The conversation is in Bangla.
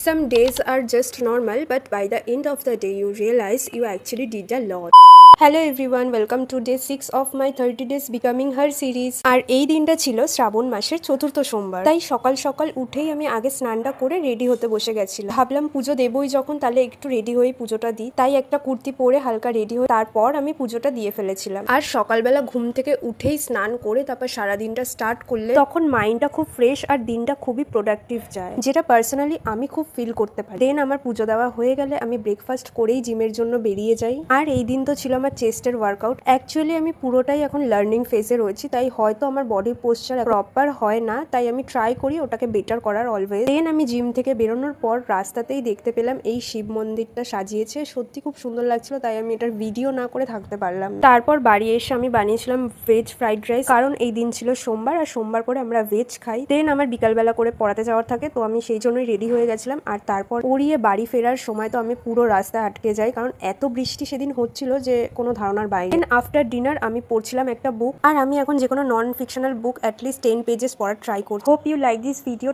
Some days are just normal, but by the end of the day, you realize you actually did a lot. Hello everyone, welcome to day 6 of my 30 days becoming her series. আর এই দিনটা ছিল শ্রাবণ মাসের চতুর্থ সোমবার, তাই সকাল সকাল উঠেই আমি আগে স্নানটা করে রেডি হতে বসে গেছিলাম। ভাবলাম পুজো দেবই যখন, তাহলে একটু রেডি হয়ে পুজোটা দিই, তাই একটা কুর্তি পরে হালকা রেডি হয়ে তারপর আমি পুজোটা দিয়ে ফেলেছিলাম। আর সকালবেলা ঘুম থেকে উঠেই স্নান করে তারপর সারাদিনটা স্টার্ট করলে তখন মাইন্ডটা খুব ফ্রেশ আর দিনটা খুবই প্রোডাক্টিভ যায়, যেটা পার্সোনালি আমি খুব ফিল করতে পারি। দেন আমার পুজো দেওয়া হয়ে গেলে আমি ব্রেকফাস্ট করেই জিমের জন্য বেরিয়ে যাই। আর এই দিন তো ছিল আমার চেস্টের ওয়ার্কআউট। অ্যাকচুয়ালি আমি পুরোটাই এখন লার্নিং ফেজে রয়েছি, তাই হয়তো আমার বডি পোস্টার প্রপার হয় না, তাই আমি ট্রাই করি ওটাকে বেটার করার অলওয়েজ। দেন আমি জিম থেকে বেরোনোর পর রাস্তাতেই দেখতে পেলাম এই শিব মন্দিরটা সাজিয়েছে, সত্যি খুব সুন্দর লাগছিল, তাই আমি এটার ভিডিও না করে থাকতে পারলাম না। তারপর বাড়ি এসে আমি বানিয়েছিলাম ভেজ ফ্রাইড রাইস, কারণ এই দিন ছিল সোমবার আর সোমবার করে আমরা ভেজ খাই। দেন আমার বিকালবেলা করে পড়াতে যাওয়ার থাকে, তো আমি সেই জন্যই রেডি হয়ে গেছিলাম। আর তারপর পড়িয়ে বাড়ি ফেরার সময় তো আমি পুরো রাস্তায় আটকে যাই, কারণ এত বৃষ্টি সেদিন হচ্ছিল যে কোনো ধারণার বাইরে। দেন আফটার ডিনার আমি পড়ছিলাম একটা বুক, আর আমি এখন যে কোনো non fictional book at least 10 pages পড়ার ট্রাই করছি। Hope you like this video.